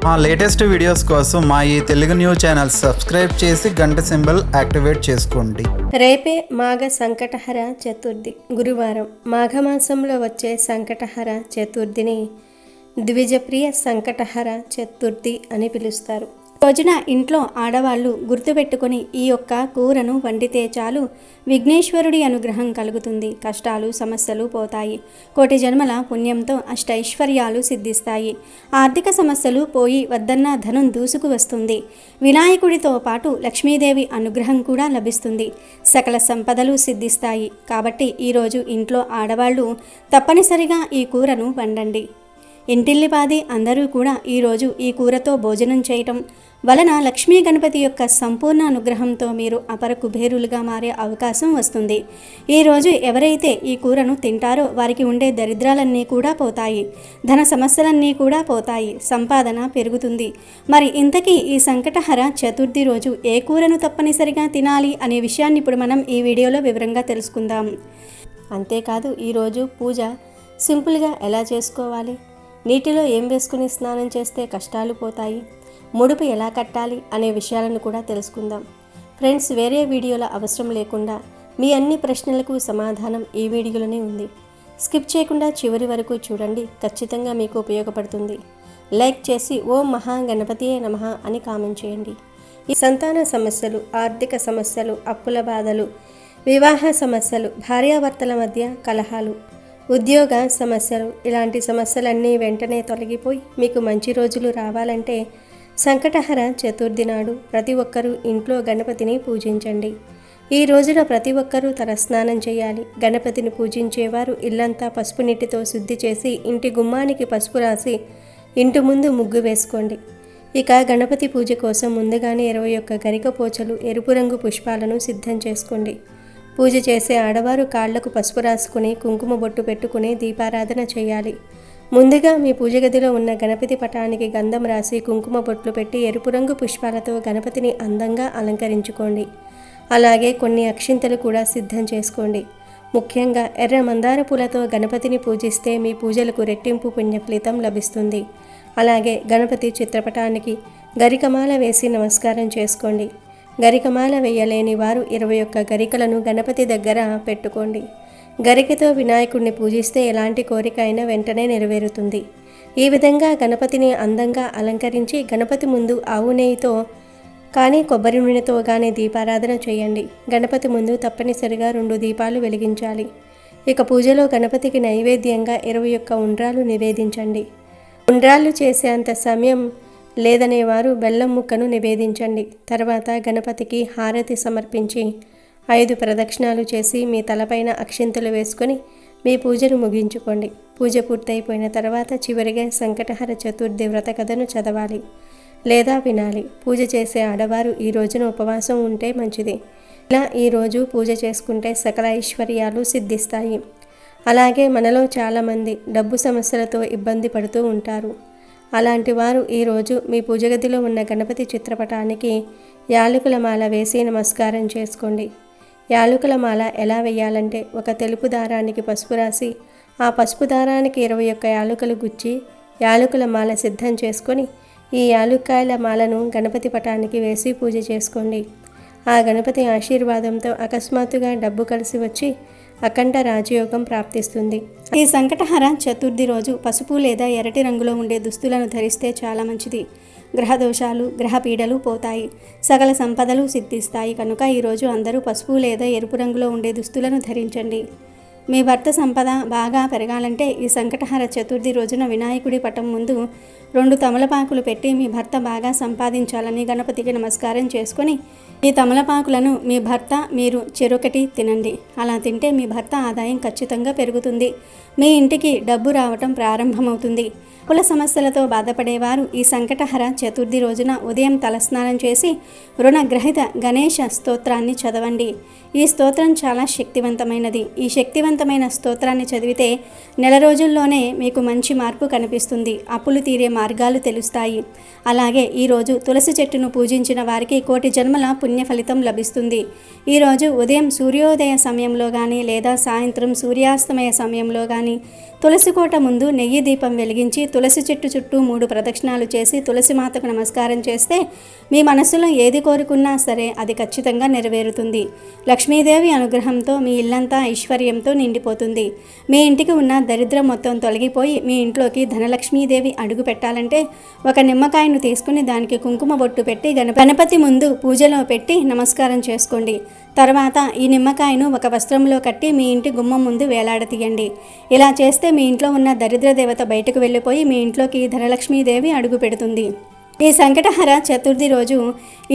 మా latest videos కోసం మా ఈ తెలుగు న్యూస్ ఛానల్ సబ్స్క్రైబ్ చేసి గంట సింబల్ యాక్టివేట్ చేసుకోండి. రేపే మాఘ సంకటహర చతుర్థి గురువారం. మాఘమాసంలో వచ్చే సంకటహర చతుర్థిని ద్విజప్రియ సంకటహర చతుర్థి అని పిలుస్తారు. రోజున ఇంట్లో ఆడవాళ్ళు గుర్తుపెట్టుకొని ఈ యొక్క కూరను వండితే చాలు విఘ్నేశ్వరుడి అనుగ్రహం కలుగుతుంది. కష్టాలు సమస్యలు పోతాయి. కోటి జన్మల పుణ్యంతో అష్టైశ్వర్యాలు సిద్ధిస్తాయి. ఆర్థిక సమస్యలు పోయి వద్దన్న ధనం దూసుకు వస్తుంది. వినాయకుడితో పాటు లక్ష్మీదేవి అనుగ్రహం కూడా లభిస్తుంది. సకల సంపదలు సిద్ధిస్తాయి. కాబట్టి ఈరోజు ఇంట్లో ఆడవాళ్ళు తప్పనిసరిగా ఈ కూరను వండండి. ఇంటిల్లిపాది అందరూ కూడా ఈరోజు ఈ కూరతో భోజనం చేయటం వలన లక్ష్మీ గణపతి యొక్క సంపూర్ణ అనుగ్రహంతో మీరు అపర కుబేరులుగా మారే అవకాశం వస్తుంది. ఈరోజు ఎవరైతే ఈ కూరను తింటారో వారికి ఉండే దరిద్రాలన్నీ కూడా పోతాయి. ధన సమస్యలన్నీ కూడా పోతాయి. సంపాదన పెరుగుతుంది. మరి ఇంతకీ ఈ సంకటహర చతుర్థి రోజు ఏ కూరను తప్పనిసరిగా తినాలి అనే విషయాన్ని ఇప్పుడు మనం ఈ వీడియోలో వివరంగా తెలుసుకుందాం. అంతేకాదు ఈరోజు పూజ సింపుల్గా ఎలా చేసుకోవాలి, నీటిలో ఏం వేసుకుని స్నానం చేస్తే కష్టాలు పోతాయి, ముడుపు ఎలా కట్టాలి అనే విషయాలను కూడా తెలుసుకుందాం. ఫ్రెండ్స్, వేరే వీడియోల అవసరం లేకుండా మీ అన్ని ప్రశ్నలకు సమాధానం ఈ వీడియోలోనే ఉంది. స్కిప్ చేయకుండా చివరి వరకు చూడండి. ఖచ్చితంగా మీకు ఉపయోగపడుతుంది. లైక్ చేసి ఓం మహాగణపతియే నమః అని కామెంట్ చేయండి. ఈ సంతాన సమస్యలు, ఆర్థిక సమస్యలు, అప్పుల బాధలు, వివాహ సమస్యలు, భార్యాభర్తల మధ్య కలహాలు, ఉద్యోగ సమస్యలు, ఇలాంటి సమస్యలన్నీ వెంటనే తొలగిపోయి మీకు మంచి రోజులు రావాలంటే సంకటహర చతుర్థి నాడు ప్రతి ఒక్కరూ ఇంట్లో గణపతిని పూజించండి. ఈ రోజున ప్రతి ఒక్కరూ తలస్నానం చేయాలి. గణపతిని పూజించేవారు ఇల్లంతా పసుపు నీటితో శుద్ధి చేసి ఇంటి గుమ్మానికి పసుపు రాసి ఇంటి ముందు ముగ్గు వేసుకోండి. ఇక గణపతి పూజ కోసం ముందుగానే 21 గరిక పోచలు, ఎరుపు రంగు పుష్పాలను సిద్ధం చేసుకోండి. పూజ చేసే ఆడవారు కాళ్లకు పసుపు రాసుకుని కుంకుమ బొట్టు పెట్టుకుని దీపారాధన చేయాలి. ముందుగా మీ పూజ గదిలో ఉన్న గణపతి పటానికి గంధం రాసి కుంకుమ బొట్లు పెట్టి ఎరుపు రంగు పుష్పాలతో గణపతిని అందంగా అలంకరించుకోండి. అలాగే కొన్ని అక్షింతలు కూడా సిద్ధం చేసుకోండి. ముఖ్యంగా ఎర్ర మందార పూలతో గణపతిని పూజిస్తే మీ పూజలకు రెట్టింపు పుణ్య ఫలితం లభిస్తుంది. అలాగే గణపతి చిత్రపటానికి గరికమాల వేసి నమస్కారం చేసుకోండి. గరికమాల వేయలేని వారు 21 గరికలను గణపతి దగ్గర పెట్టుకోండి. గరికతో వినాయకుడిని పూజిస్తే ఎలాంటి కోరిక అయినా వెంటనే నెరవేరుతుంది. ఈ విధంగా గణపతిని అందంగా అలంకరించి గణపతి ముందు ఆవు నెయ్యితో కానీ కొబ్బరి నూనెతో కానీ దీపారాధన చేయండి. గణపతి ముందు తప్పనిసరిగా 2 దీపాలు వెలిగించాలి. ఇక పూజలో గణపతికి నైవేద్యంగా 21 ఉండ్రాలు నివేదించండి. ఉండ్రాళ్ళు చేసేంత సమయం లేదనేవారు బెల్లం ముక్కను నివేదించండి. తర్వాత గణపతికి హారతి సమర్పించి 5 ప్రదక్షిణాలు చేసి మీ తలపైన అక్షింతలు వేసుకొని మీ పూజను ముగించుకోండి. పూజ పూర్తయిపోయిన తర్వాత చివరిగా సంకటహర చతుర్థి వ్రత కథను చదవాలి లేదా వినాలి. పూజ చేసే ఆడవారు ఈ రోజున ఉపవాసం ఉంటే మంచిది. ఇలా ఈరోజు పూజ చేసుకుంటే సకల ఐశ్వర్యాలు సిద్ధిస్తాయి. అలాగే మనలో చాలామంది డబ్బు సమస్యలతో ఇబ్బంది పడుతూ ఉంటారు. అలాంటి వారు ఈరోజు మీ పూజ గదిలో ఉన్న గణపతి చిత్రపటానికి యాలకుల మాల వేసి నమస్కారం చేసుకోండి. యాలకుల మాల ఎలా వేయాలంటే ఒక తెలుపు దారానికి పసుపు రాసి ఆ పసుపు దారానికి 21 యాలకులు గుచ్చి యాలకుల మాల సిద్ధం చేసుకొని ఈ యాలుక్కాయల మాలను గణపతి పటానికి వేసి పూజ చేసుకోండి. ఆ గణపతి ఆశీర్వాదంతో అకస్మాత్తుగా డబ్బు కలిసి వచ్చి అఖండ రాజయోగం ప్రాప్తిస్తుంది. ఈ సంకటహర చతుర్థి రోజు పసుపు లేదా ఎర్రటి రంగులో ఉండే దుస్తులను ధరిస్తే చాలా మంచిది. గ్రహ దోషాలు, గ్రహ పీడలు పోతాయి. సకల సంపదలు సిద్ధిస్తాయి. కనుక ఈరోజు అందరూ పసుపు లేదా ఎరుపు రంగులో ఉండే దుస్తులను ధరించండి. మీ భర్త సంపద బాగా పెరగాలంటే ఈ సంకటహర చతుర్థి రోజున వినాయకుడి పటం ముందు 2 తమలపాకులు పెట్టి మీ భర్త బాగా సంపాదించాలని గణపతికి నమస్కారం చేసుకొని ఈ తమలపాకులను మీ భర్త మీరు చెరొకటి తినండి. అలా తింటే మీ భర్త ఆదాయం ఖచ్చితంగా పెరుగుతుంది. మీ ఇంటికి డబ్బు రావటం ప్రారంభమవుతుంది. కుల సమస్యలతో బాధపడేవారు ఈ సంకటహర చతుర్థి రోజున ఉదయం తలస్నానం చేసి రుణగ్రహిత గణేష స్తోత్రాన్ని చదవండి. ఈ స్తోత్రం చాలా శక్తివంతమైనది. ఈ శక్తివంత శక్తివంతమైన స్తోత్రాన్ని చదివితే నెల రోజుల్లోనే మీకు మంచి మార్పు కనిపిస్తుంది. అప్పులు తీరే మార్గాలు తెలుస్తాయి. అలాగే ఈరోజు తులసి చెట్టును పూజించిన వారికి కోటి జన్మల పుణ్య ఫలితం లభిస్తుంది. ఈరోజు ఉదయం సూర్యోదయ సమయంలో కానీ లేదా సాయంత్రం సూర్యాస్తమయ సమయంలో కానీ తులసి కోట ముందు నెయ్యి దీపం వెలిగించి తులసి చెట్టు చుట్టూ 3 ప్రదక్షిణాలు చేసి తులసి మాతకు నమస్కారం చేస్తే మీ మనసులో ఏది కోరుకున్నా సరే అది ఖచ్చితంగా నెరవేరుతుంది. లక్ష్మీదేవి అనుగ్రహంతో మీ ఇల్లంతా ఐశ్వర్యంతో నిండిపోతుంది. మీ ఇంటికి ఉన్న దరిద్రం మొత్తం తొలగిపోయి మీ ఇంట్లోకి ధనలక్ష్మీదేవి అడుగు పెట్టాలంటే ఒక నిమ్మకాయను తీసుకుని దానికి కుంకుమ బొట్టు పెట్టి గణపతి ముందు పూజలో పెట్టి నమస్కారం చేసుకోండి. తర్వాత ఈ నిమ్మకాయను ఒక వస్త్రంలో కట్టి మీ ఇంటి గుమ్మం ముందు వేలాడతీయండి. ఇలా చేస్తే మీ ఇంట్లో ఉన్న దరిద్ర దేవత బయటకు వెళ్ళిపోయి మీ ఇంట్లోకి ధనలక్ష్మీదేవి అడుగు పెడుతుంది. ఈ సంకటహర చతుర్థి రోజు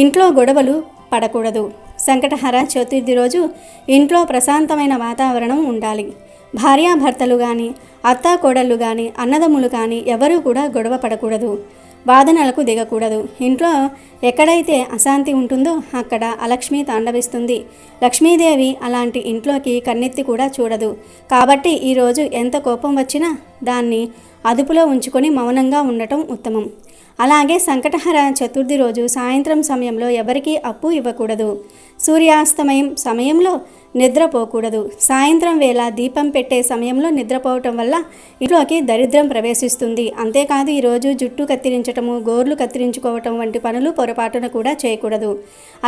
ఇంట్లో గొడవలు పడకూడదు. సంకటహర చతుర్థి రోజు ఇంట్లో ప్రశాంతమైన వాతావరణం ఉండాలి. భార్యాభర్తలు కానీ అత్తా కోడళ్ళు కానీ అన్నదమ్ములు కానీ ఎవరూ కూడా గొడవ పడకూడదు. వాదనలకు దిగకూడదు. ఇంట్లో ఎక్కడైతే అశాంతి ఉంటుందో అక్కడ అలక్ష్మి తాండవిస్తుంది. లక్ష్మీదేవి అలాంటి ఇంట్లోకి కన్నెత్తి కూడా చూడదు. కాబట్టి ఈరోజు ఎంత కోపం వచ్చినా దాన్ని అదుపులో ఉంచుకొని మౌనంగా ఉండటం ఉత్తమం. అలాగే సంకటహర చతుర్థి రోజు సాయంత్రం సమయంలో ఎవరికీ అప్పు ఇవ్వకూడదు. సూర్యాస్తమయం సమయంలో నిద్రపోకూడదు. సాయంత్రం వేళ దీపం పెట్టే సమయంలో నిద్రపోవటం వల్ల ఇంట్లోకి దరిద్రం ప్రవేశిస్తుంది. అంతేకాదు ఈరోజు జుట్టు కత్తిరించటము, గోర్లు కత్తిరించుకోవటం వంటి పనులు పొరపాటున కూడా చేయకూడదు.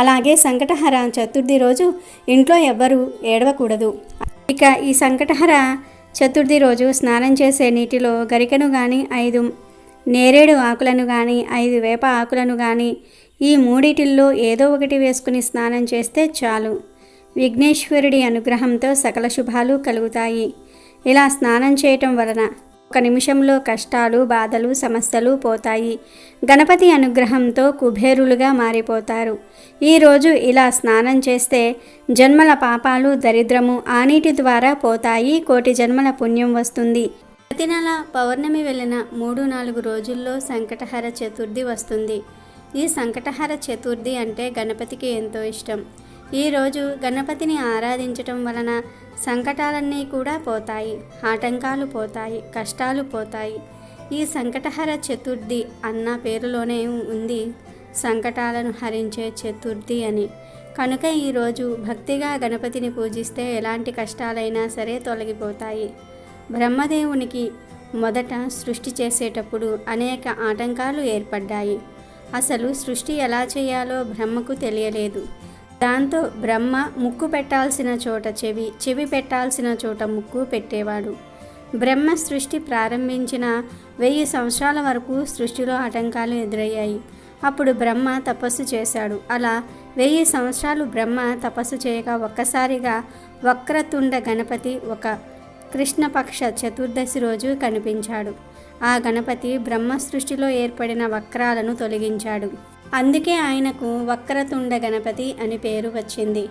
అలాగే సంకటహర చతుర్థి రోజు ఇంట్లో ఎవ్వరూ ఏడవకూడదు. ఇక ఈ సంకటహర చతుర్థి రోజు స్నానం చేసే నీటిలో గరికను కానీ 5 నేరేడు ఆకులను కానీ 5 వేప ఆకులను కానీ ఈ మూడిటిల్లో ఏదో ఒకటి వేసుకుని స్నానం చేస్తే చాలు. విఘ్నేశ్వరుడి అనుగ్రహంతో సకల శుభాలు కలుగుతాయి. ఇలా స్నానం చేయటం వలన 1 నిమిషంలో కష్టాలు, బాధలు, సమస్యలు పోతాయి. గణపతి అనుగ్రహంతో కుబేరులుగా మారిపోతారు. ఈరోజు ఇలా స్నానం చేస్తే జన్మల పాపాలు, దరిద్రము ఆ నీటి ద్వారా పోతాయి. కోటి జన్మల పుణ్యం వస్తుంది. ప్రతి నెల పౌర్ణమి వెళ్ళిన 3-4 రోజుల్లో సంకటహర చతుర్థి వస్తుంది. ఈ సంకటహర చతుర్థి అంటే గణపతికి ఎంతో ఇష్టం. ఈరోజు గణపతిని ఆరాధించటం వలన సంకటాలన్నీ కూడా పోతాయి, ఆటంకాలు పోతాయి, కష్టాలు పోతాయి. ఈ సంకటహర చతుర్థి అన్న పేరులోనే ఉంది సంకటాలను హరించే చతుర్థి అని. కనుక ఈరోజు భక్తిగా గణపతిని పూజిస్తే ఎలాంటి కష్టాలైనా సరే తొలగిపోతాయి. బ్రహ్మదేవునికి మొదట సృష్టి చేసేటప్పుడు అనేక ఆటంకాలు ఏర్పడ్డాయి. అసలు సృష్టి ఎలా చేయాలో బ్రహ్మకు తెలియలేదు. దాంతో బ్రహ్మ ముక్కు పెట్టాల్సిన చోట చెవి, చెవి పెట్టాల్సిన చోట ముక్కు పెట్టేవాడు. బ్రహ్మ సృష్టి ప్రారంభించిన 1000 సంవత్సరాల వరకు సృష్టిలో ఆటంకాలు ఎదురయ్యాయి. అప్పుడు బ్రహ్మ తపస్సు చేశాడు. అలా 1000 సంవత్సరాలు బ్రహ్మ తపస్సు చేయగా ఒక్కసారిగా వక్రతుండ గణపతి ఒక కృష్ణపక్ష చతుర్దశి రోజు కనిపించాడు. ఆ గణపతి బ్రహ్మ సృష్టిలో ఏర్పడిన వక్రాలను తొలగించాడు. అందుకే ఆయనకు వక్రతుండ గణపతి అని పేరు వచ్చింది.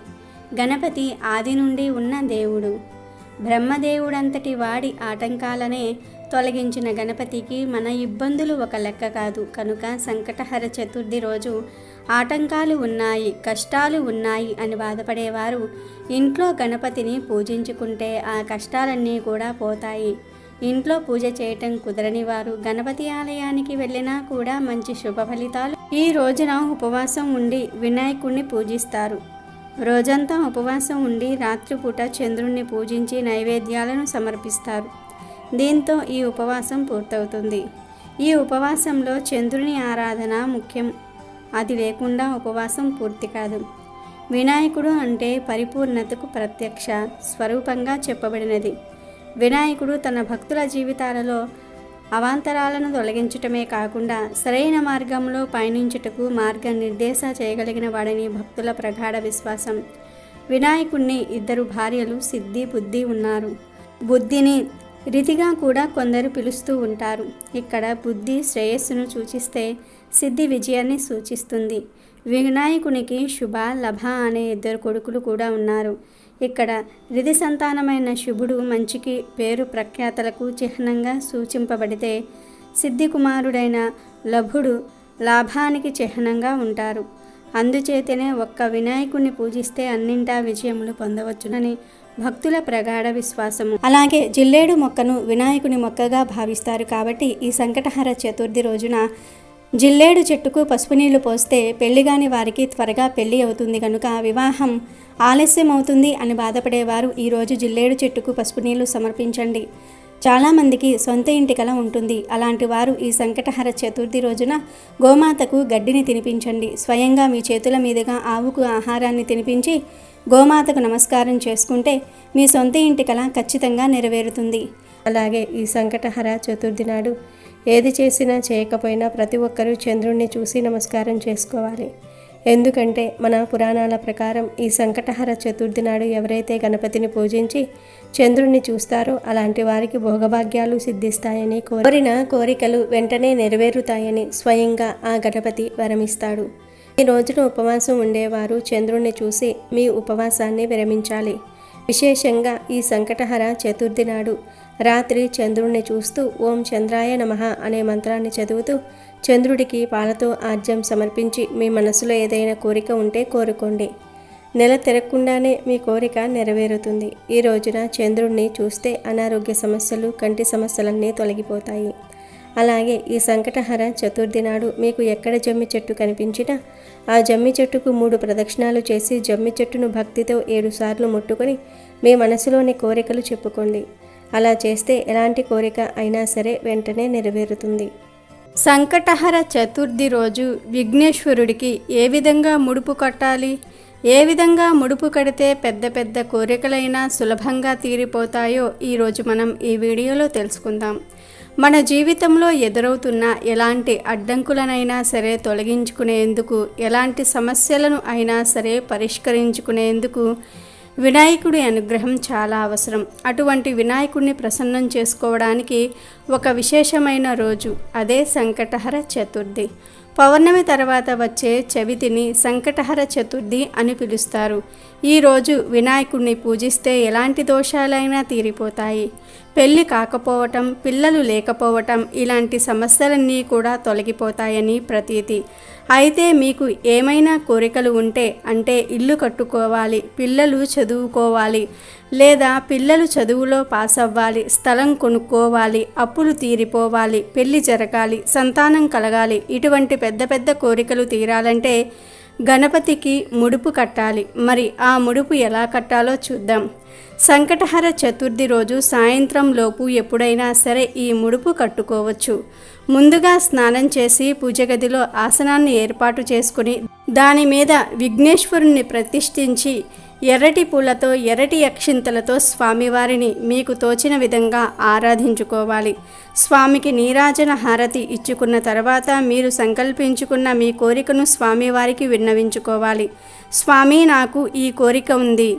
గణపతి ఆది నుండి ఉన్న దేవుడు. బ్రహ్మదేవుడంతటి వాడి ఆటంకాలనే తొలగించిన గణపతికి మన ఇబ్బందులు ఒక లెక్క కాదు. కనుక సంకటహర చతుర్థి రోజు ఆటంకాలు ఉన్నాయి, కష్టాలు ఉన్నాయి అని బాధపడేవారు ఇంట్లో గణపతిని పూజించుకుంటే ఆ కష్టాలన్నీ కూడా పోతాయి. ఇంట్లో పూజ చేయటం కుదరని వారు గణపతి ఆలయానికి వెళ్ళినా కూడా మంచి శుభ ఫలితాలు. ఈ రోజున ఉపవాసం ఉండి వినాయకుడిని పూజిస్తారు. రోజంతా ఉపవాసం ఉండి రాత్రిపూట చంద్రుణ్ణి పూజించి నైవేద్యాలను సమర్పిస్తారు. దీంతో ఈ ఉపవాసం పూర్తవుతుంది. ఈ ఉపవాసంలో చంద్రుని ఆరాధన ముఖ్యం. అది లేకుండా ఉపవాసం పూర్తి కాదు. వినాయకుడు అంటే పరిపూర్ణతకు ప్రత్యక్ష స్వరూపంగా చెప్పబడినది. వినాయకుడు తన భక్తుల జీవితాలలో అవాంతరాలను తొలగించటమే కాకుండా సరైన మార్గంలో పయనించుటకు మార్గనిర్దేశ చేయగలిగిన వాడని భక్తుల ప్రగాఢ విశ్వాసం. వినాయకుడిని 2 భార్యలు సిద్ధి, బుద్ధి ఉన్నారు. బుద్ధిని రీతిగా కూడా కొందరు పిలుస్తూ ఉంటారు. ఇక్కడ బుద్ధి శ్రేయస్సును సూచిస్తే సిద్ధి విజయాన్ని సూచిస్తుంది. వినాయకునికి శుభ, లభ అనే 2 కొడుకులు కూడా ఉన్నారు. ఇక్కడ రిధి సంతానమైన శుభుడు మంచికి పేరు ప్రఖ్యాతలకు చిహ్నంగా సూచింపబడితే సిద్ధి కుమారుడైన లభుడు లాభానికి చిహ్నంగా ఉంటారు. అందుచేతనే ఒక్క వినాయకుడిని పూజిస్తే అన్నింటా విజయములు పొందవచ్చునని భక్తుల ప్రగాఢ విశ్వాసము. అలాగే జిల్లేడు మొక్కను వినాయకుని మొక్కగా భావిస్తారు కాబట్టి ఈ సంకటహర చతుర్థి రోజున జిల్లేడు చెట్టుకు పసుపు నీళ్లు పోస్తే పెళ్లిగాని వారికి త్వరగా పెళ్లి అవుతుంది కనుక వివాహం ఆలస్యం అవుతుంది అని బాధపడేవారు ఈరోజు జిల్లేడు చెట్టుకు పసుపు నీళ్లు సమర్పించండి. చాలామందికి సొంత ఇంటి కల ఉంటుంది. అలాంటి వారు ఈ సంకటహర చతుర్థి రోజున గోమాతకు గడ్డిని తినిపించండి. స్వయంగా మీ చేతుల మీదుగా ఆవుకు ఆహారాన్ని తినిపించి గోమాతకు నమస్కారం చేసుకుంటే మీ సొంత ఇంటి కల ఖచ్చితంగా నెరవేరుతుంది. అలాగే ఈ సంకటహర చతుర్థి నాడు ఏది చేసినా చేయకపోయినా ప్రతి ఒక్కరూ చంద్రుణ్ణి చూసి నమస్కారం చేసుకోవాలి. ఎందుకంటే మన పురాణాల ప్రకారం ఈ సంకటహర చతుర్థి నాడు ఎవరైతే గణపతిని పూజించి చంద్రుణ్ణి చూస్తారో అలాంటి వారికి భోగభాగ్యాలు సిద్ధిస్తాయని, కోరిన కోరికలు వెంటనే నెరవేరుతాయని స్వయంగా ఆ గణపతి వరమిస్తాడు. ఈ రోజున ఉపవాసం ఉండేవారు చంద్రుణ్ణి చూసి మీ ఉపవాసాన్ని విరమించాలి. విశేషంగా ఈ సంకటహర చతుర్థి నాడు రాత్రి చంద్రుణ్ణి చూస్తూ ఓం చంద్రాయ నమః అనే మంత్రాన్ని చదువుతూ చంద్రుడికి పాలతో ఆర్జ్యం సమర్పించి మీ మనసులో ఏదైనా కోరిక ఉంటే కోరుకోండి. నెల తిరగకుండానే మీ కోరిక నెరవేరుతుంది. ఈ రోజున చంద్రుణ్ణి చూస్తే అనారోగ్య సమస్యలు, కంటి సమస్యలన్నీ తొలగిపోతాయి. అలాగే ఈ సంకటహర చతుర్థి నాడు మీకు ఎక్కడ జమ్మి చెట్టు కనిపించినా ఆ జమ్మి చెట్టుకు 3 ప్రదక్షిణాలు చేసి జమ్మి చెట్టును భక్తితో 7 సార్లు ముట్టుకొని మీ మనసులోని కోరికలు చెప్పుకోండి. అలా చేస్తే ఎలాంటి కోరిక అయినా సరే వెంటనే నెరవేరుతుంది. సంకటహర చతుర్థి రోజు విఘ్నేశ్వరుడికి ఏ విధంగా ముడుపు కట్టాలి, ఏ విధంగా ముడుపు కడితే పెద్ద పెద్ద కోరికలైనా సులభంగా తీరిపోతాయో ఈరోజు మనం ఈ వీడియోలో తెలుసుకుందాం. మన జీవితంలో ఎదురవుతున్న ఎలాంటి అడ్డంకులనైనా సరే తొలగించుకునేందుకు, ఎలాంటి సమస్యలను అయినా సరే పరిష్కరించుకునేందుకు వినాయకుడి అనుగ్రహం చాలా అవసరం. అటువంటి వినాయకుడిని ప్రసన్నం చేసుకోవడానికి ఒక విశేషమైన రోజు, అదే సంకటహర చతుర్థి. పౌర్ణమి తర్వాత వచ్చే చవితిని సంకటహర చతుర్థి అని పిలుస్తారు. ఈరోజు వినాయకుడిని పూజిస్తే ఎలాంటి దోషాలైనా తీరిపోతాయి. పెళ్లి కాకపోవటం, పిల్లలు లేకపోవటం ఇలాంటి సమస్యలన్నీ కూడా తొలగిపోతాయని ప్రతీతి. అయితే మీకు ఏమైనా కోరికలు ఉంటే, అంటే ఇల్లు కట్టుకోవాలి, పిల్లలు చదువుకోవాలి, లేదా పిల్లలు చదువులో పాస్ అవ్వాలి, స్థలం కొనుక్కోవాలి, అప్పులు తీరిపోవాలి, పెళ్లి జరగాలి, సంతానం కలగాలి, ఇటువంటి పెద్ద పెద్ద కోరికలు తీరాలంటే గణపతికి ముడుపు కట్టాలి. మరి ఆ ముడుపు ఎలా కట్టాలో చూద్దాం. సంకటహర చతుర్థి రోజు సాయంత్రం లోపు ఎప్పుడైనా సరే ఈ ముడుపు కట్టుకోవచ్చు. ముందుగా స్నానం చేసి పూజ గదిలో ఆసనాన్ని ఏర్పాటు చేసుకుని దాని మీద విఘ్నేశ్వరుణ్ణి ప్రతిష్ఠించి ఎర్రటి పూలతో, ఎర్రటి అక్షింతలతో స్వామివారిని మీకు తోచిన విధంగా ఆరాధించుకోవాలి. స్వామికి నీరాజన హారతి ఇచ్చుకున్న తర్వాత మీరు సంకల్పించుకున్న మీ కోరికను స్వామివారికి విన్నవించుకోవాలి. స్వామి, నాకు ఈ కోరిక ఉంది,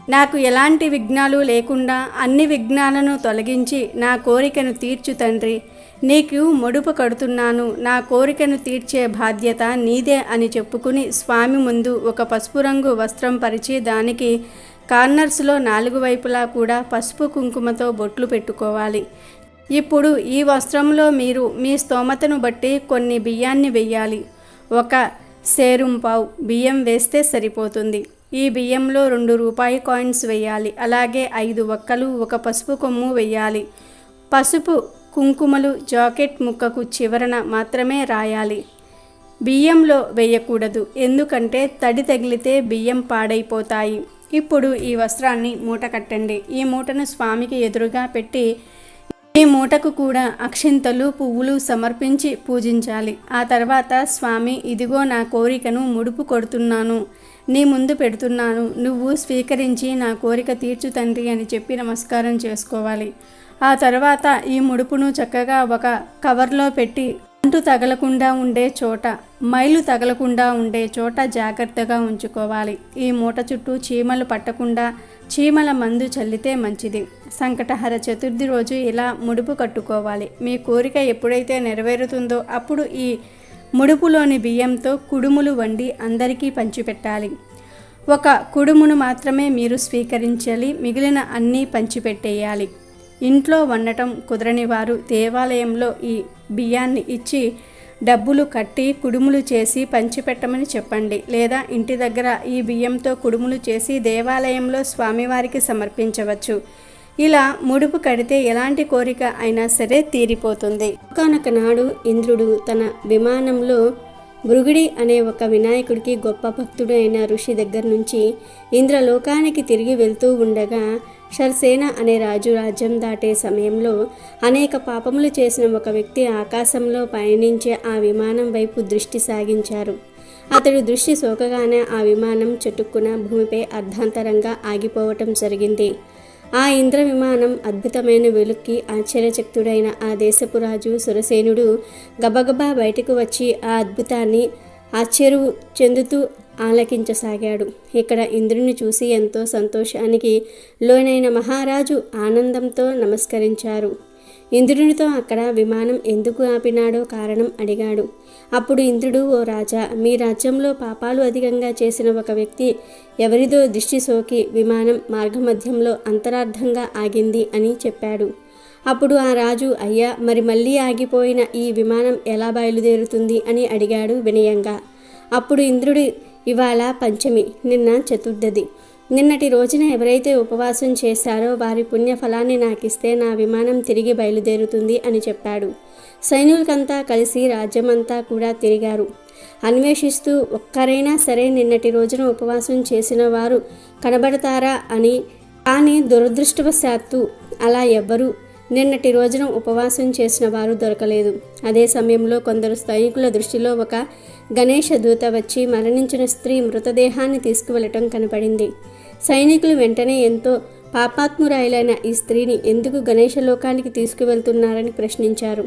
నాకు ఎలాంటి విఘ్నాలు లేకుండా అన్ని విఘ్నాలను తొలగించి నా కోరికను తీర్చు తండ్రి. నీకు ముడుపు కడుతున్నాను, నా కోరికను తీర్చే బాధ్యత నీదే అని చెప్పుకుని స్వామి ముందు ఒక పసుపు రంగు వస్త్రం పరిచి దానికి కార్నర్స్లో 4 వైపులా కూడా పసుపు కుంకుమతో బొట్లు పెట్టుకోవాలి. ఇప్పుడు ఈ వస్త్రంలో మీరు మీ స్తోమతను బట్టి కొన్ని బియ్యాన్ని వెయ్యాలి. 1 సేరుంపావు బియ్యం వేస్తే సరిపోతుంది. ఈ బియ్యంలో 2 రూపాయి కాయిన్స్ వేయాలి. అలాగే 5 వక్కలు, 1 పసుపు కొమ్ము వేయాలి. పసుపు కుంకుమలు జాకెట్ ముక్కకు చివరన మాత్రమే రాయాలి. బియ్యంలో వేయకూడదు, ఎందుకంటే తడి తగిలితే బియ్యం పాడైపోతాయి. ఇప్పుడు ఈ వస్త్రాన్ని మూట కట్టండి. ఈ మూటను స్వామికి ఎదురుగా పెట్టి ఈ మూటకు కూడా అక్షింతలు, పువ్వులు సమర్పించి పూజించాలి. ఆ తర్వాత స్వామి, ఇదిగో నా కోరికను ముడుపు కొడుతున్నాను, నీ ముందు పెడుతున్నాను, నువ్వు స్వీకరించి నా కోరిక తీర్చు తండ్రి అని చెప్పి నమస్కారం చేసుకోవాలి. ఆ తర్వాత ఈ ముడుపును చక్కగా ఒక కవర్లో పెట్టి అంటు తగలకుండా ఉండే చోట, మైలు తగలకుండా ఉండే చోట జాగ్రత్తగా ఉంచుకోవాలి. ఈ మూట చుట్టూ చీమలు పట్టకుండా చీమల మందు చల్లితే మంచిది. సంకటహర చతుర్థి రోజు ఇలా ముడుపు కట్టుకోవాలి. మీ కోరిక ఎప్పుడైతే నెరవేరుతుందో అప్పుడు ఈ ముడుపులోని బియ్యంతో కుడుములు వండి అందరికీ పంచిపెట్టాలి. 1 కుడుమును మాత్రమే మీరు స్వీకరించాలి, మిగిలిన అన్నీ పంచిపెట్టేయాలి. ఇంట్లో వండటం కుదరని వారు దేవాలయంలో ఈ బియ్యాన్ని ఇచ్చి డబ్బులు కట్టి కుడుములు చేసి పంచిపెట్టమని చెప్పండి. లేదా ఇంటి దగ్గర ఈ బియ్యంతో కుడుములు చేసి దేవాలయంలో స్వామివారికి సమర్పించవచ్చు. ఇలా ముడుపు కడితే ఎలాంటి కోరిక అయినా సరే తీరిపోతుంది. ఒకానొక నాడు ఇంద్రుడు తన విమానంలో భృగుడి అనే ఒక వినాయకుడికి గొప్ప భక్తుడు అయిన ఋషి దగ్గర నుంచి ఇంద్రలోకానికి తిరిగి వెళ్తూ ఉండగా షర్సేన అనే రాజు రాజ్యం దాటే సమయంలో అనేక పాపములు చేసిన ఒక వ్యక్తి ఆకాశంలో పయనించే ఆ విమానం వైపు దృష్టి సాగించారు. అతడు దృష్టి సోకగానే ఆ విమానం చటుక్కున భూమిపై అర్ధాంతరంగా ఆగిపోవటం జరిగింది. ఆ ఇంద్ర విమానం అద్భుతమైన వెలుక్కి ఆశ్చర్యచకితుడైన ఆ దేశపు రాజు సురసేనుడు గబగబా బయటకు వచ్చి ఆ అద్భుతాన్ని ఆశ్చర్యం చెందుతూ ఆలకించసాగాడు. ఇక్కడ ఇంద్రుని చూసి ఎంతో సంతోషానికి లోనైన మహారాజు ఆనందంతో నమస్కరించారు. ఇంద్రునితో అక్కడ విమానం ఎందుకు ఆపినాడో కారణం అడిగాడు. అప్పుడు ఇంద్రుడు, ఓ రాజా, మీ రాజ్యంలో పాపాలు అధికంగా చేసిన ఒక వ్యక్తి ఎవరిదో దృష్టి సోకి విమానం మార్గమధ్యంలో అంతరార్థంగా ఆగింది అని చెప్పాడు. అప్పుడు ఆ రాజు, అయ్యా, మరి మళ్ళీ ఆగిపోయిన ఈ విమానం ఎలా బయలుదేరుతుంది అని అడిగాడు వినయంగా. అప్పుడు ఇంద్రుడు, ఇవాళ పంచమి, నిన్న చతుర్థి. నిన్నటి రోజున ఎవరైతే ఉపవాసం చేశారో వారి పుణ్యఫలాన్ని నాకిస్తే నా విమానం తిరిగి బయలుదేరుతుంది అని చెప్పాడు. సైనికులంతా కలిసి రాజ్యమంతా కూడా తిరిగారు. అన్వేషిస్తూ ఒక్కరైనా సరే నిన్నటి రోజున ఉపవాసం చేసిన వారు కనబడతారా అని. కానీ దురదృష్టవశాత్తు అలా ఎవ్వరూ నిన్నటి రోజున ఉపవాసం చేసిన వారు దొరకలేదు. అదే సమయంలో కొందరు సైనికుల దృష్టిలో ఒక గణేష దూత వచ్చి మరణించిన స్త్రీ మృతదేహాన్ని తీసుకువెళ్ళటం కనపడింది. సైనికులు వెంటనే ఎంతో పాపాత్మురాయిలైన ఈ స్త్రీని ఎందుకు గణేష లోకానికి తీసుకువెళ్తున్నారని ప్రశ్నించారు.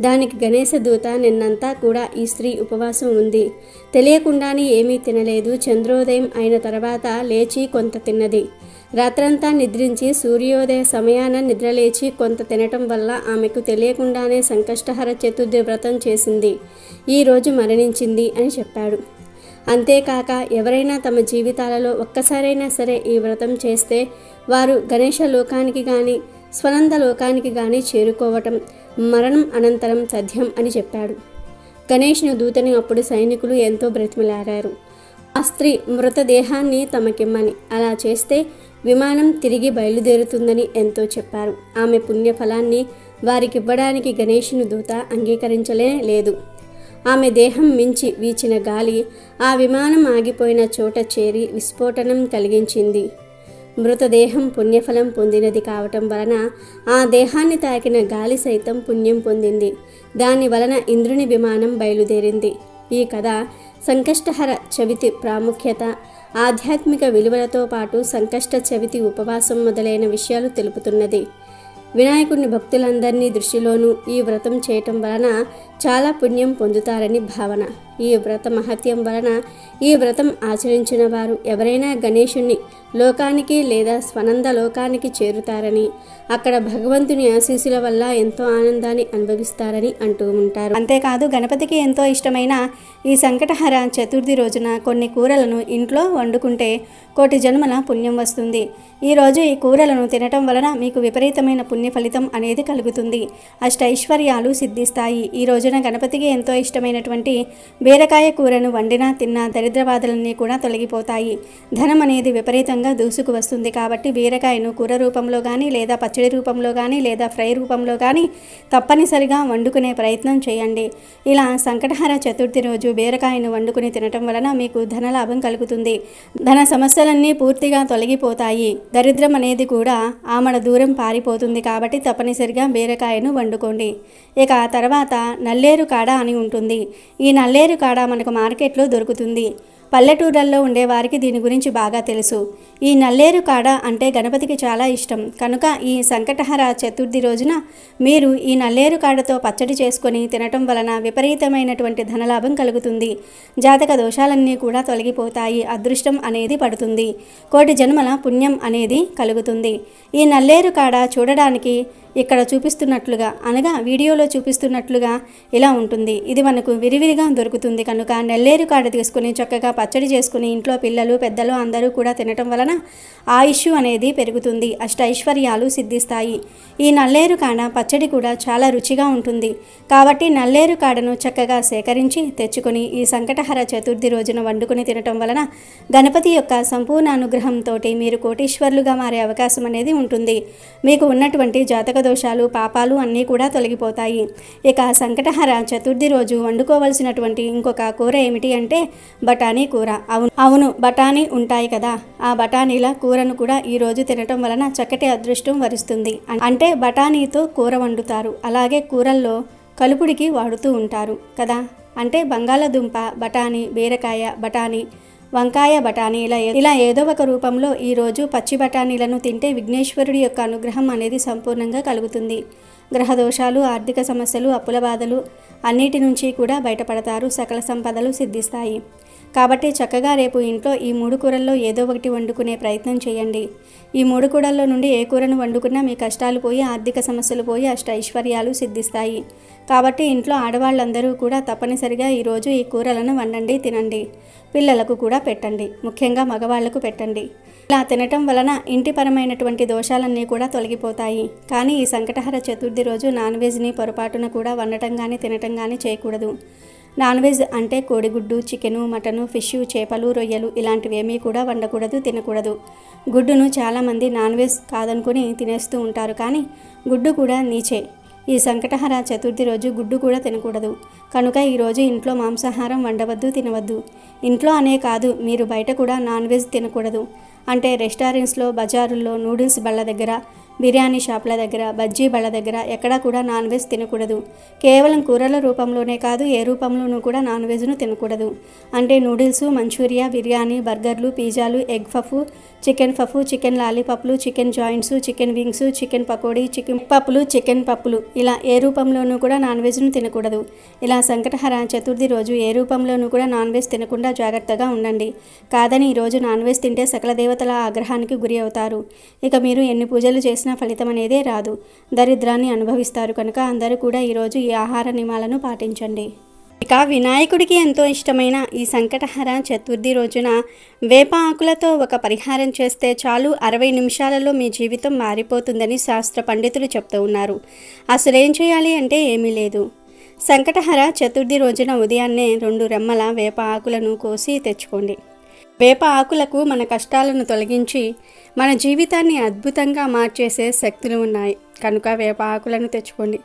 దానికి గణేశ దూత, నిన్నంతా కూడా ఈ స్త్రీ ఉపవాసం ఉంది, తెలియకుండానే ఏమీ తినలేదు, చంద్రోదయం అయిన తర్వాత లేచి కొంత తిన్నది, రాత్రంతా నిద్రించి సూర్యోదయ సమయాన నిద్రలేచి కొంత తినటం వల్ల ఆమెకు తెలియకుండానే సంకష్టహర చతుర్థి వ్రతం చేసింది, ఈరోజు మరణించింది అని చెప్పాడు. అంతేకాక ఎవరైనా తమ జీవితాలలో ఒక్కసారైనా సరే ఈ వ్రతం చేస్తే వారు గణేష లోకానికి కానీ స్వనంద లోకానికి కానీ చేరుకోవటం మరణం అనంతరం తథ్యం అని చెప్పాడు. గణేష్ను దూతని అప్పుడు సైనికులు ఎంతో బ్రతిమలాడారు ఆ స్త్రీ మృతదేహాన్ని తమకిమ్మని. అలా చేస్తే విమానం తిరిగి బయలుదేరుతుందని ఎంతో చెప్పారు. ఆమె పుణ్యఫలాన్ని వారికివ్వడానికి గణేషుని దూత అంగీకరించలే లేదు. ఆమె దేహం మించి వీచిన గాలి ఆ విమానం ఆగిపోయిన చోట చేరి విస్ఫోటనం కలిగించింది. మృతదేహం పుణ్యఫలం పొందినది కావటం వలన ఆ దేహాన్ని తాకిన గాలి సైతం పుణ్యం పొందింది. దాని వలన ఇంద్రుని విమానం బయలుదేరింది. ఈ కథ సంకష్టహర చవితి ప్రాముఖ్యత, ఆధ్యాత్మిక విలువలతో పాటు సంకష్ట చవితి ఉపవాసం మొదలైన విషయాలు తెలుపుతున్నది. వినాయకుడిని భక్తులందరినీ దృష్టిలోనూ ఈ వ్రతం చేయటం వలన చాలా పుణ్యం పొందుతారని భావన. ఈ వ్రత మహత్యం వలన ఈ వ్రతం ఆచరించిన వారు ఎవరైనా గణేశుణ్ణి లోకానికి లేదా స్వనంద లోకానికి చేరుతారని, అక్కడ భగవంతుని ఆశీస్సుల వల్ల ఎంతో ఆనందాన్ని అనుభవిస్తారని అంటూ ఉంటారు. అంతేకాదు, గణపతికి ఎంతో ఇష్టమైన ఈ సంకటహర చతుర్థి రోజున కొన్ని కూరలను ఇంట్లో వండుకుంటే కోటి జన్మల పుణ్యం వస్తుంది. ఈరోజు ఈ కూరలను తినటం వలన మీకు విపరీతమైన పుణ్య ఫలితం అనేది కలుగుతుంది. అష్టైశ్వర్యాలు సిద్ధిస్తాయి. ఈ రోజున గణపతికి ఎంతో ఇష్టమైనటువంటి బీరకాయ కూరను వండినా తిన్నా దరిద్రబాధలన్నీ కూడా తొలగిపోతాయి. ధనం అనేది విపరీతంగా దూసుకు వస్తుంది. కాబట్టి బీరకాయను కూర రూపంలో కానీ లేదా పచ్చడి రూపంలో కానీ లేదా ఫ్రై రూపంలో కానీ తప్పనిసరిగా వండుకునే ప్రయత్నం చేయండి. ఇలా సంకటహర చతుర్థి రోజు బీరకాయను వండుకుని తినటం వలన మీకు ధనలాభం కలుగుతుంది. ధన సమస్యలన్నీ పూర్తిగా తొలగిపోతాయి. దరిద్రం అనేది కూడా ఆమడ దూరం పారిపోతుంది. కాబట్టి తప్పనిసరిగా బీరకాయను వండుకోండి. ఇక తర్వాత నల్లేరు కాడ అని ఉంటుంది. ఈ నల్లేరు కాడ మనకు మార్కెట్లో దొరుకుతుంది. పల్లెటూళ్ళల్లో ఉండేవారికి దీని గురించి బాగా తెలుసు. ఈ నల్లేరు కాడ అంటే గణపతికి చాలా ఇష్టం కనుక ఈ సంకటహర చతుర్థి రోజున మీరు ఈ నల్లేరు కాడతో పచ్చడి చేసుకొని తినటం వలన విపరీతమైనటువంటి ధనలాభం కలుగుతుంది. జాతక దోషాలన్నీ కూడా తొలగిపోతాయి. అదృష్టం అనేది పడుతుంది. కోటి జన్మల పుణ్యం అనేది కలుగుతుంది. ఈ నల్లేరు కాడ చూడడానికి ఇక్కడ చూపిస్తున్నట్లుగా అనగా వీడియోలో చూపిస్తున్నట్లుగా ఇలా ఉంటుంది. ఇది మనకు విరివిరిగా దొరుకుతుంది కనుక నల్లేరు కాడ తీసుకుని చక్కగా పచ్చడి చేసుకుని ఇంట్లో పిల్లలు పెద్దలు అందరూ కూడా తినటం వలన ఆయుష్ అనేది పెరుగుతుంది, అష్టైశ్వర్యాలు సిద్ధిస్తాయి. ఈ నల్లేరు కాడ పచ్చడి కూడా చాలా రుచిగా ఉంటుంది కాబట్టి నల్లేరు కాడను చక్కగా సేకరించి తెచ్చుకొని ఈ సంకటహర చతుర్థి రోజున వండుకొని తినటం వలన గణపతి యొక్క సంపూర్ణ అనుగ్రహంతో మీరు కోటీశ్వర్లుగా మారే అవకాశం అనేది ఉంటుంది. మీకు ఉన్నటువంటి జాతక దోషాలు పాపాలు అన్నీ కూడా తొలగిపోతాయి. ఇక సంకటహర చతుర్థి రోజు వండుకోవలసినటువంటి ఇంకొక కూర ఏమిటి అంటే బఠానీ కూర. అవును బఠానీ ఉంటాయి కదా, ఆ బఠానీల కూరను కూడా ఈరోజు తినటం వలన చక్కటి అదృష్టం వరిస్తుంది. అంటే బఠానీతో కూర వండుతారు, అలాగే కూరల్లో కలుపుడికి వాడుతూ ఉంటారు కదా. అంటే బంగాళదుంప బఠానీ, బీరకాయ బఠానీ, వంకాయ బఠానీ ఇలా ఏదో ఒక రూపంలో ఈరోజు పచ్చి బఠానీలను తింటే విఘ్నేశ్వరుడి యొక్క అనుగ్రహం అనేది సంపూర్ణంగా కలుగుతుంది. గ్రహ దోషాలు, ఆర్థిక సమస్యలు, అప్పుల బాధలు అన్నిటి నుంచి కూడా బయటపడతారు, సకల సంపదలు సిద్ధిస్తాయి. కాబట్టి చక్కగా రేపు ఇంట్లో ఈ 3 కూరల్లో ఏదో ఒకటి వండుకునే ప్రయత్నం చేయండి. ఈ 3 కూరల్లో నుండి ఏ కూరను వండుకున్నా మీ కష్టాలు పోయి ఆర్థిక సమస్యలు పోయి అష్టైశ్వర్యాలు సిద్ధిస్తాయి. కాబట్టి ఇంట్లో ఆడవాళ్ళందరూ కూడా తప్పనిసరిగా ఈరోజు ఈ కూరలను వండండి, తినండి, పిల్లలకు కూడా పెట్టండి, ముఖ్యంగా మగవాళ్లకు పెట్టండి. ఇలా తినటం వలన ఇంటిపరమైనటువంటి దోషాలన్నీ కూడా తొలగిపోతాయి. కానీ ఈ సంకటహర చతుర్థి రోజు నాన్ వెజ్ని పొరపాటున కూడా వండటం కానీ తినటం కానీ చేయకూడదు. నాన్ వెజ్ అంటే కోడిగుడ్డు, చికెను, మటను, ఫిష్, చేపలు, రొయ్యలు ఇలాంటివేమీ కూడా వండకూడదు, తినకూడదు. గుడ్డును చాలామంది నాన్ వెజ్ కాదనుకుని తినేస్తూ ఉంటారు, కానీ గుడ్డు కూడా నీచే. ఈ సంకటహర చతుర్థి రోజు గుడ్డు కూడా తినకూడదు. కనుక ఈరోజు ఇంట్లో మాంసాహారం వండవద్దు, తినవద్దు. ఇంట్లో అనే కాదు, మీరు బయట కూడా నాన్ వెజ్ తినకూడదు. అంటే రెస్టారెంట్స్లో, బజారుల్లో, నూడిల్స్ బళ్ళ దగ్గర, బిర్యానీ షాపుల దగ్గర, బజ్జీ బళ్ళ దగ్గర ఎక్కడా కూడా నాన్ వెజ్ తినకూడదు. కేవలం కూరల రూపంలోనే కాదు, ఏ రూపంలోనూ కూడా నాన్ వెజ్ను తినకూడదు. అంటే నూడిల్స్, మంచూరియా, బిర్యానీ, బర్గర్లు, పిజ్జాలు, ఎగ్ పఫ్, చికెన్ లాలీపాప్లు, chicken joints, chicken wings, chicken pakodi, chicken పప్పులు, చికెన్ పప్పులు ఇలా ఏ రూపంలోనూ కూడా నాన్ వెజ్ను తినకూడదు. ఇలా సంకటహర చతుర్థి రోజు ఏ రూపంలోనూ కూడా నాన్ వెజ్ తినకుండా జాగ్రత్తగా ఉండండి. కాదని ఈరోజు నాన్ వెజ్ తింటే సకల దేవతల ఆగ్రహానికి గురి అవుతారు. ఇక మీరు ఎన్ని పూజలు చేసినా ఫలితం అనేదే రాదు, దరిద్రాన్ని అనుభవిస్తారు. కనుక అందరూ కూడా ఈరోజు ఈ ఆహార నియమాలను పాటించండి. ఇక వినాయకుడికి ఎంతో ఇష్టమైన ఈ సంకటహర చతుర్థి రోజున వేప ఆకులతో ఒక పరిహారం చేస్తే చాలు 60 నిమిషాలలో మీ జీవితం మారిపోతుందని శాస్త్ర పండితులు చెప్తూ ఉన్నారు. అసలేం చేయాలి అంటే ఏమీ లేదు. సంకటహర చతుర్థి రోజున ఉదయాన్నే 2 రెమ్మల వేప ఆకులను కోసి తెచ్చుకోండి. వేప ఆకులకు మన కష్టాలను తొలగించి మన జీవితాన్ని అద్భుతంగా మార్చేసే శక్తులు ఉన్నాయి కనుక వేప ఆకులను తెచ్చుకోండి.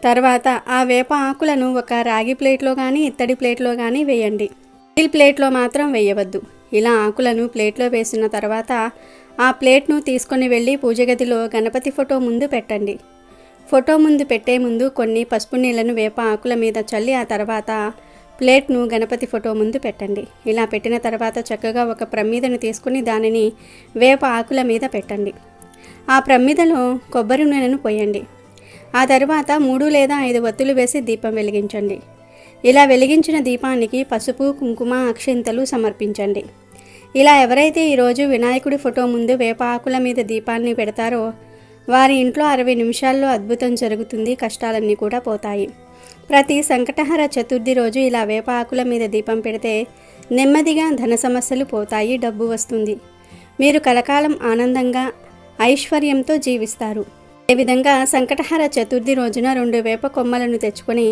తర్వాత ఆ వేప ఆకులను ఒక రాగి ప్లేట్లో కానీ ఇత్తడి ప్లేట్లో కానీ వేయండి. స్టీల్ ప్లేట్లో మాత్రం వేయవద్దు. ఇలా ఆకులను ప్లేట్లో వేసిన తర్వాత ఆ ప్లేట్ను తీసుకొని వెళ్ళి పూజ గదిలో గణపతి ఫోటో ముందు పెట్టండి. ఫోటో ముందు పెట్టే ముందు కొన్ని పసుపు నీళ్లను వేప ఆకుల మీద చల్లి ఆ తర్వాత ప్లేట్ను గణపతి ఫోటో ముందు పెట్టండి. ఇలా పెట్టిన తర్వాత చక్కగా ఒక ప్రమిదను తీసుకుని దానిని వేప ఆకుల మీద పెట్టండి. ఆ ప్రమిదలో కొబ్బరి నూనెను పోయండి. ఆ తర్వాత 3 లేదా 5 వత్తులు వేసి దీపం వెలిగించండి. ఇలా వెలిగించిన దీపానికి పసుపు, కుంకుమ, అక్షింతలు సమర్పించండి. ఇలా ఎవరైతే ఈరోజు వినాయకుడి ఫోటో ముందు వేప ఆకుల మీద దీపాన్ని పెడతారో వారి ఇంట్లో 60 నిమిషాల్లో అద్భుతం జరుగుతుంది, కష్టాలన్నీ కూడా పోతాయి. ప్రతి సంకటహర చతుర్థి రోజు ఇలా వేప ఆకుల మీద దీపం పెడితే నెమ్మదిగా ధన సమస్యలు పోతాయి, డబ్బు వస్తుంది. మీరు కలకాలం ఆనందంగా ఐశ్వర్యంతో జీవిస్తారు. అదేవిధంగా సంకటహర చతుర్థి రోజున 2 వేప కొమ్మలను తెచ్చుకొని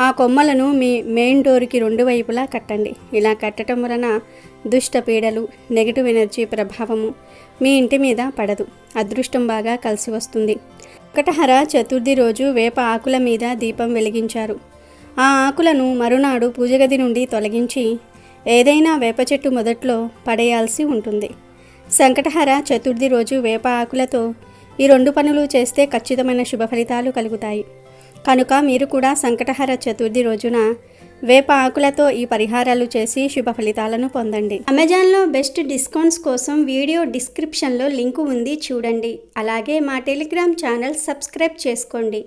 ఆ కొమ్మలను మీ మెయిన్ డోర్కి 2 వైపులా కట్టండి. ఇలా కట్టడం వలన దుష్ట పీడలు, నెగిటివ్ ఎనర్జీ ప్రభావము మీ ఇంటి మీద పడదు, అదృష్టం బాగా కలిసి వస్తుంది. సంకటహర చతుర్థి రోజు వేప ఆకుల మీద దీపం వెలిగించారు. ఆ ఆకులను మరునాడు పూజగది నుండి తొలగించి ఏదైనా వేప చెట్టు మొదట్లో పడేయాల్సి ఉంటుంది. సంకటహర చతుర్థి రోజు వేప ఆకులతో ఈ 2 పనులు చేస్తే ఖచ్చితమైన శుభ ఫలితాలు కలుగుతాయి. కనుక మీరు కూడా సంకటహర చతుర్థి రోజున వేప ఆకులతో ఈ పరిహారాలు చేసి శుభ ఫలితాలను పొందండి. అమెజాన్లో బెస్ట్ డిస్కౌంట్స్ కోసం వీడియో డిస్క్రిప్షన్లో లింకు ఉంది, చూడండి. అలాగే మా టెలిగ్రామ్ ఛానల్ సబ్స్క్రైబ్ చేసుకోండి.